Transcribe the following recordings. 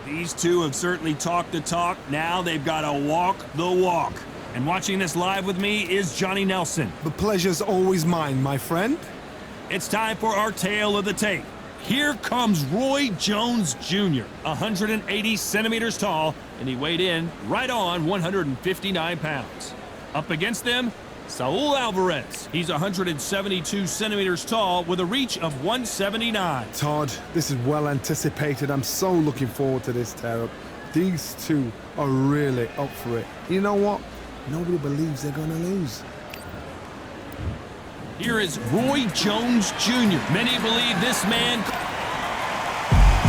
These two have certainly talked the talk. Now they've got to walk the walk. And watching this live with me is Johnny Nelson. The pleasure's always mine, my friend. It's time for our tale of the tape. Here comes Roy Jones Jr., 180 centimeters tall, and he weighed in right on 159 pounds. Up against them, Saul Alvarez. He's 172 centimeters tall with a reach of 179. Todd, this is well anticipated. I'm so looking forward to this tear-up. These two are really up for it. You know what? Nobody believes they're going to lose. Here is Roy Jones Jr. Many believe this man,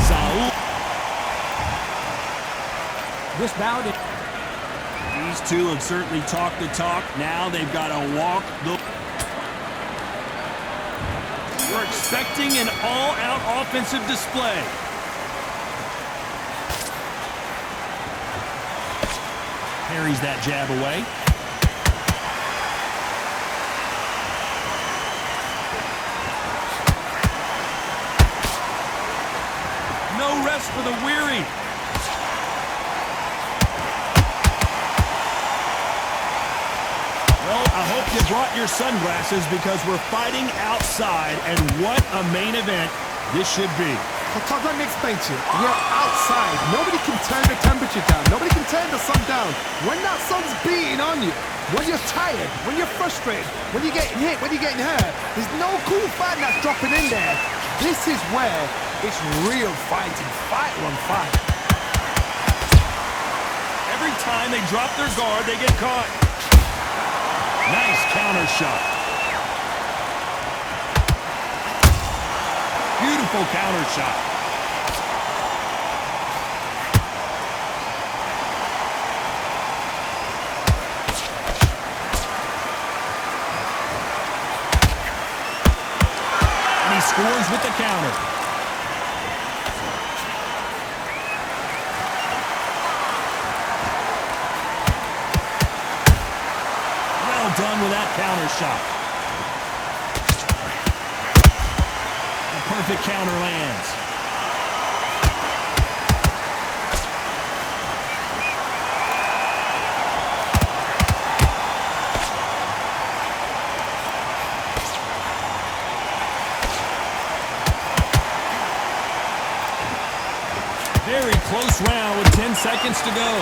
Saul. This bout, these two have certainly talked the talk. Now they've got to walk the. We're expecting an all-out offensive display. Parries that jab away. No rest for the weary. Well, I hope you brought your sunglasses because we're fighting outside, and what a main event this should be. Well, Todd, let me explain to you. You're outside. Nobody can turn the temperature down. Nobody can turn the sun down. When that sun's beating on you, when you're tired, when you're frustrated, when you're getting hit, when you're getting hurt, there's no cool fan that's dropping in there. This is where it's real fighting, fight on fight. Every time they drop their guard, they get caught. Nice counter shot. Beautiful counter shot. And he scores with the counter. Done with that counter shot. A perfect counter lands. Very close round with 10 seconds to go.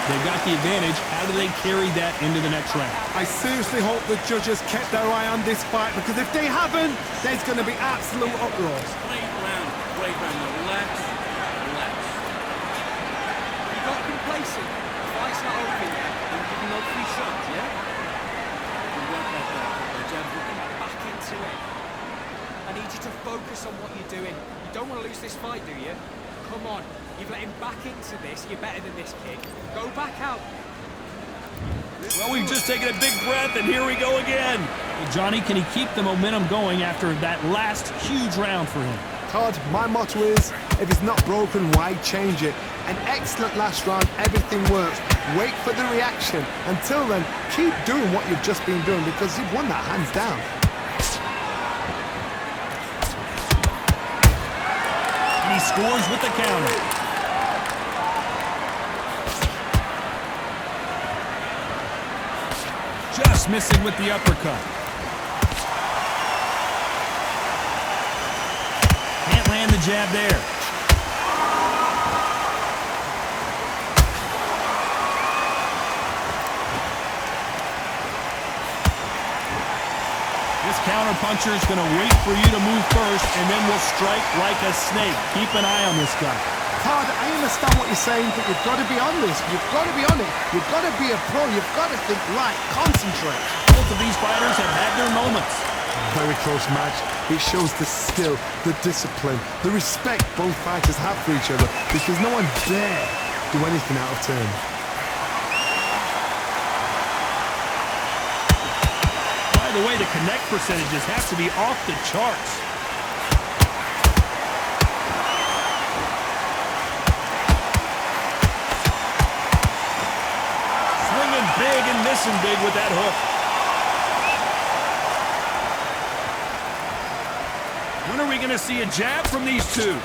They've got the advantage. How do they carry that into the next round? I seriously hope the judges kept their eye on this fight, because if they haven't, there's going to be absolute uproar. Wait round, relax, relax. You got complacent. The fight's not over yet. I'm giving no free shots, yeah? You won't let that. Jeb, we're getting back into it. I need you to focus on what you're doing. You don't want to lose this fight, do you? Come on. You've let him back into this. You're better than this kid. Go back out. Well, we've just taken a big breath, and here we go again. Well, Johnny, can he keep the momentum going after that last huge round for him? Todd, my motto is, if it's not broken, why change it? An excellent last round, everything works. Wait for the reaction. Until then, keep doing what you've just been doing, because you've won that hands down. And he scores with the counter. Just missing with the uppercut. Can't land the jab there. This counterpuncher is going to wait for you to move first, and then will strike like a snake. Keep an eye on this guy. Todd, I understand what you're saying, but you've got to be on this. You've got to be on it. You've got to be a pro. You've got to think right. Concentrate. Both of these fighters have had their moments. Very close match. It shows the skill, the discipline, the respect both fighters have for each other, because no one dare do anything out of turn. By the way, the connect percentages have to be off the charts. Big missing big with that hook. When are we going to see a jab from these two?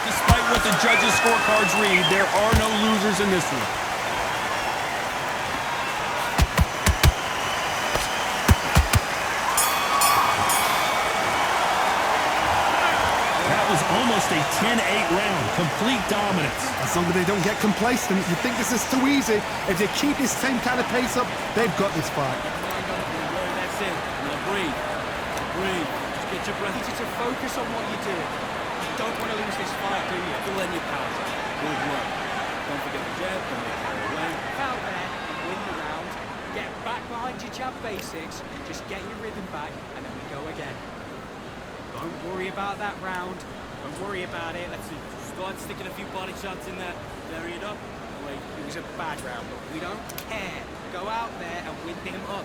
Despite what the judges' scorecards read, there are no losers in this one. Almost a 10-8 round, complete dominance. As long as they don't get complacent, you think this is too easy. If they keep this same kind of pace up, they've got this fight. That's it. Now breathe. Breathe. Just get your breath. You need to focus on what you're doing. You don't want to lose this fight, do you? Fill in your power. Good work. Don't forget the jab. Don't make it away. Out there and win the round. Get back behind your jab basics. Just get your rhythm back, and then we go again. Don't worry about that round. Don't worry about it. Let's see. Start sticking a few body shots in there. Bury it up. Wait, it was a bad round, but we don't care. Go out there and win him up.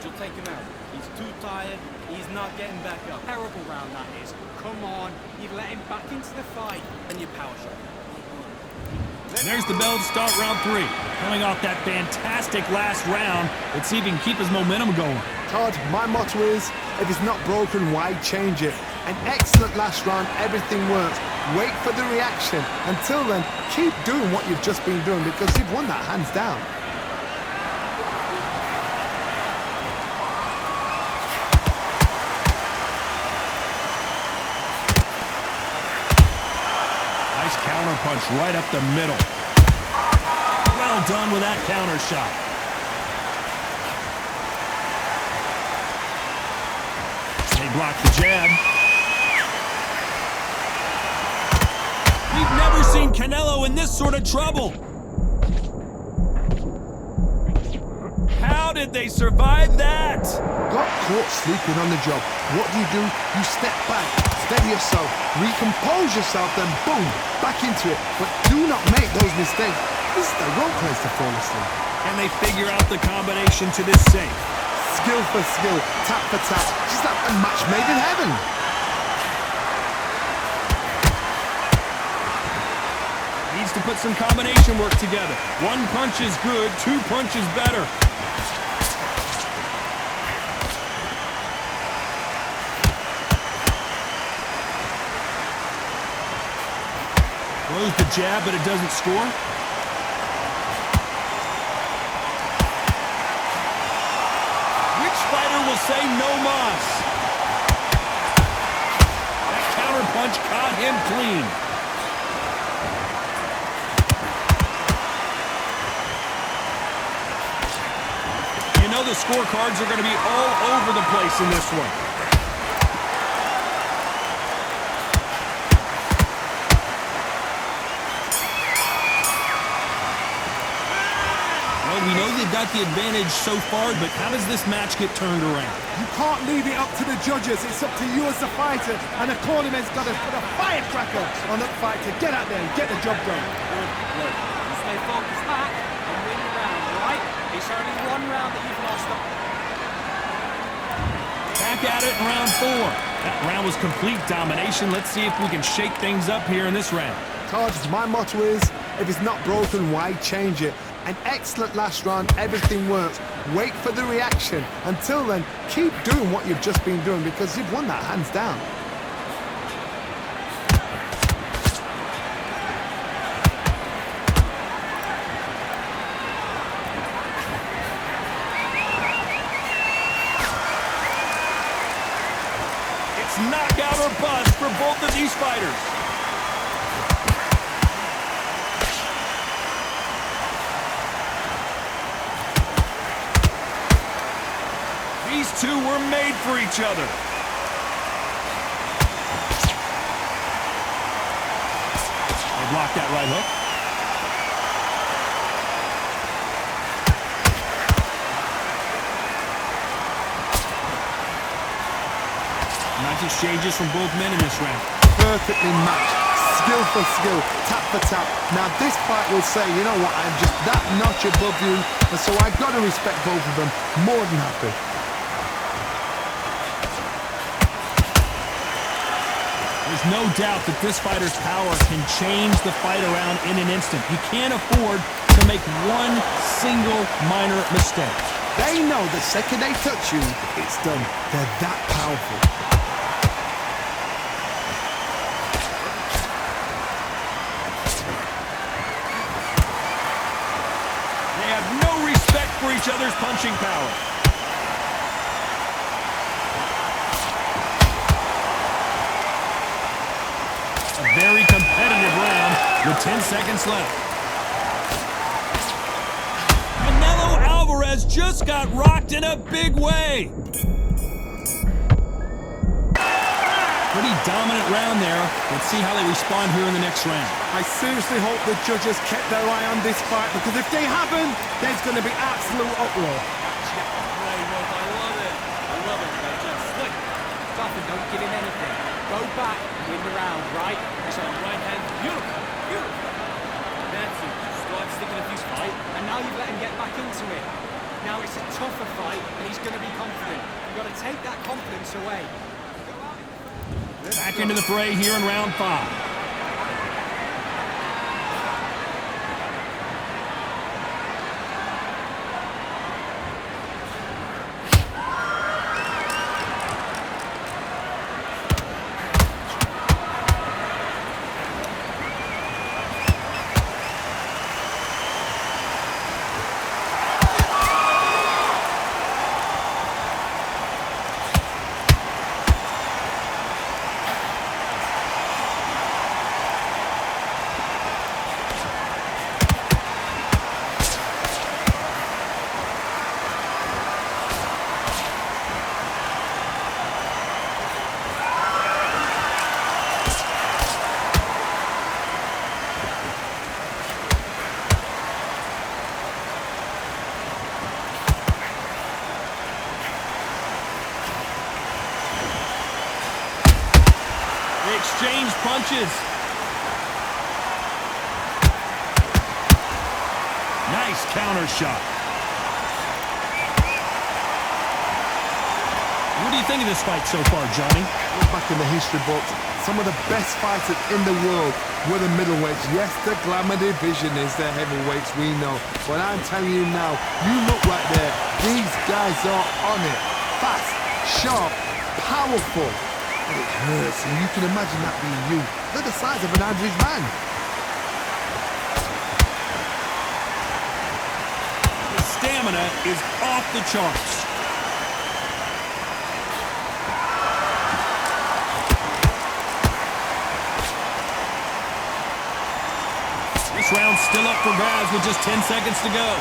You'll take him out. He's too tired. He's not getting back up. Terrible round that is. Come on. You've let him back into the fight. And your power shot. There's the bell to start round 3. Coming off that fantastic last round, let's see if he can keep his momentum going. Todd, my motto is, if it's not broken, why change it? An excellent last round, everything works. Wait for the reaction. Until then, keep doing what you've just been doing because you've won that hands down. Nice counter punch right up the middle. Well done with that counter shot. They block the jab. We've never seen Canelo in this sort of trouble. How did they survive that? Got caught sleeping on the job. What do? You step back, steady yourself, recompose yourself, then boom, back into it. But do not make those mistakes. This is the wrong place to fall asleep. And they figure out the combination to this safe. Skill for skill, tap for tap. Just like a match made in heaven. Needs to put some combination work together. One punch is good, 2 punches better. Throws the jab, but it doesn't score. Which fighter will say no mas? That counter punch caught him clean. You know the scorecards are going to be all over the place in this one. We know they've got the advantage so far, but how does this match get turned around? You can't leave it up to the judges. It's up to you as the fighter, and the cornerman's got to put a firecracker on that fight to get out there and get the job done. Good. You stay focused back and win the round, right? It's only one round that you've lost. Back at it in round 4. That round was complete domination. Let's see if we can shake things up here in this round. Todd, my motto is, if it's not broken, why change it? An excellent last round, everything works. Wait for the reaction. Until then, keep doing what you've just been doing because you've won that hands down. It's knockout or bust for both of these fighters. These two were made for each other. They blocked that right hook. Nice exchanges from both men in this round. Perfectly matched. Skill for skill, tap for tap. Now this fight will say, you know what, I'm just that notch above you, and so I've got to respect both of them more than happy. There's no doubt that this fighter's power can change the fight around in an instant. You can't afford to make one single minor mistake. They know the second they touch you, it's done. They're that powerful. They have no respect for each other's punching power. A very competitive round with 10 seconds left. Canelo Alvarez just got rocked in a big way. Pretty dominant round there. Let's see how they respond here in the next round. I seriously hope the judges kept their eye on this fight, because if they haven't, there's going to be absolute uproar. I love it. They're just slick. Nothing, don't give him anything. Go back, win the round, right? So right hand, beautiful. That's it. Start sticking a few fight, and now you've let him get back into it. Now it's a tougher fight, and he's going to be confident. You've got to take that confidence away. Back into the fray here in round 5. They exchange punches. Nice counter shot. What do you think of this fight so far, Johnny? Look back in the history books, some of the best fighters in the world were the middleweights. Yes, the glamour division is the heavyweights, we know. But I'm telling you now, you look right there, these guys are on it. Fast, sharp, powerful. And it hurts, and you can imagine that being you. They're the size of an average man. The stamina is off the charts. This round's still up for grabs with just 10 seconds to go.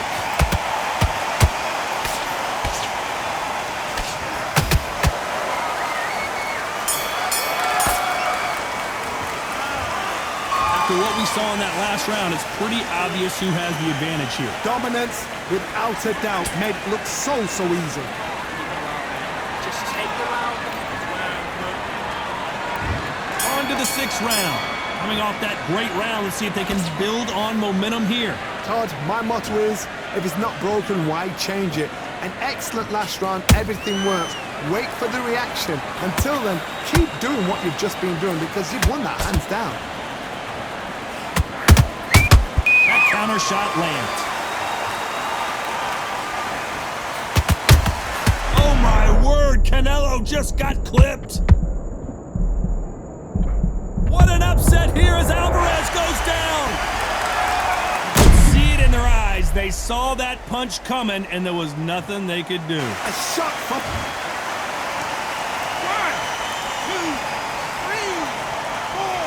After what we saw in that last round, it's pretty obvious who has the advantage here. Dominance, without a doubt, made it look so easy. Just take the round. On to the 6th round. Coming off that great round, let's see if they can build on momentum here. Todd, my motto is, if it's not broken, why change it? An excellent last round, everything works. Wait for the reaction. Until then, keep doing what you've just been doing, because you've won that hands down. That counter shot lands. Oh my word, Canelo just got clipped. What an upset here as Alvarez goes down. You could see it in their eyes. They saw that punch coming, and there was nothing they could do. A shot from... 1, 2, 3, 4,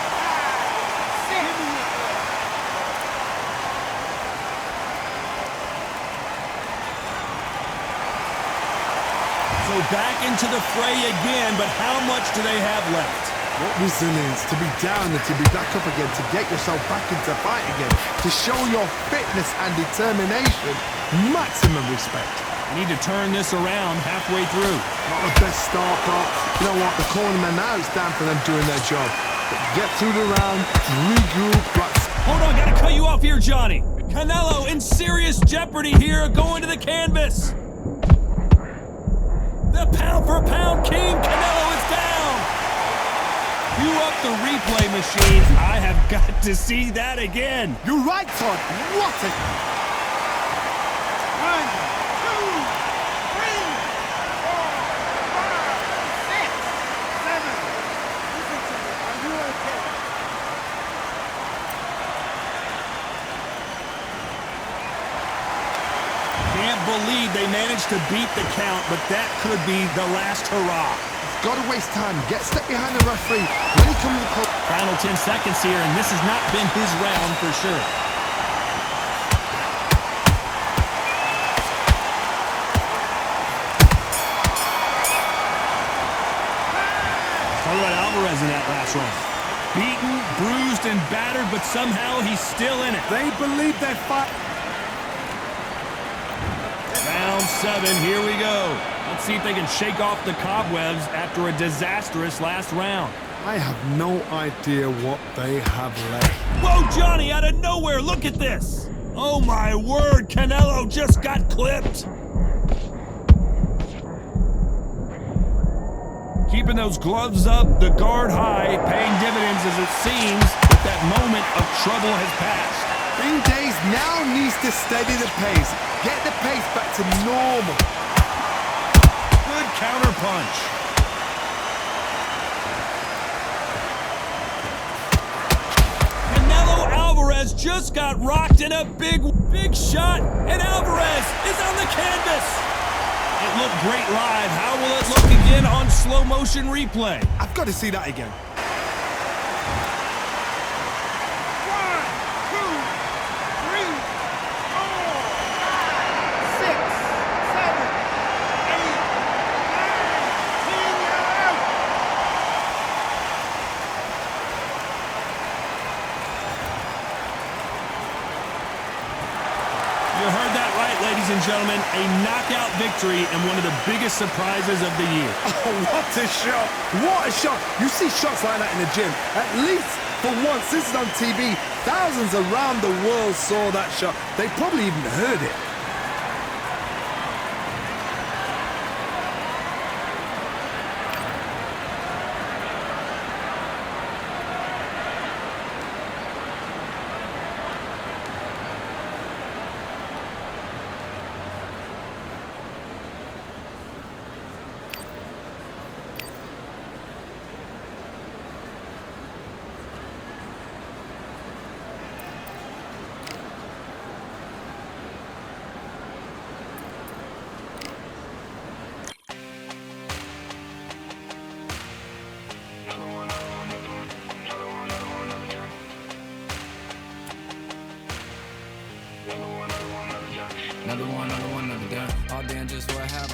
5, 6. So back into the fray again, but how much do they have left? What resilience, to be down and to be back up again, to get yourself back into fight again, to show your fitness and determination. Maximum respect. Need to turn this around halfway through. Not the best start, but you know what? The cornerman now, it's time for them doing their job. Get through the round, regroup, Hold on, gotta cut you off here, Johnny. Canelo in serious jeopardy here, going to the canvas. The pound-for-pound king, Canelo, is down. You the replay machine. I have got to see that again. You're right, Todd. What a... 1, 2, 3, 4, 5, 6, 7. Listen to me. Are you okay? Can't believe they managed to beat the count, but that could be the last hurrah. Gotta waste time. Get step behind the referee. When he comes to the call... Final 10 seconds here, and this has not been his round for sure. Talk about Alvarez in that last round. Beaten, bruised, and battered, but somehow he's still in it. They believe they're fight... Round 7, here we go. Let's see if they can shake off the cobwebs after a disastrous last round. I have no idea what they have left. Whoa, Johnny, out of nowhere, look at this. Oh my word, Canelo just got clipped. Keeping those gloves up, the guard high, paying dividends as it seems that that moment of trouble has passed. Green Days now needs to steady the pace. Get the pace back to normal. Good counter punch. Canelo Alvarez just got rocked in a big shot, and Alvarez is on the canvas. It looked great live. How will it look again on slow motion replay? I've got to see that again. 1, 2, 3, 4, 5, 6, 7, 8, 9, 10, you're out. You heard that right, ladies and gentlemen. A knockout victory and one of the biggest surprises of the year. Oh, what a shot! What a shot! You see shots like that in the gym. At least for once, this is on TV. Thousands around the world saw that shot. They probably even heard it. Another one, another done. All day and just what have I?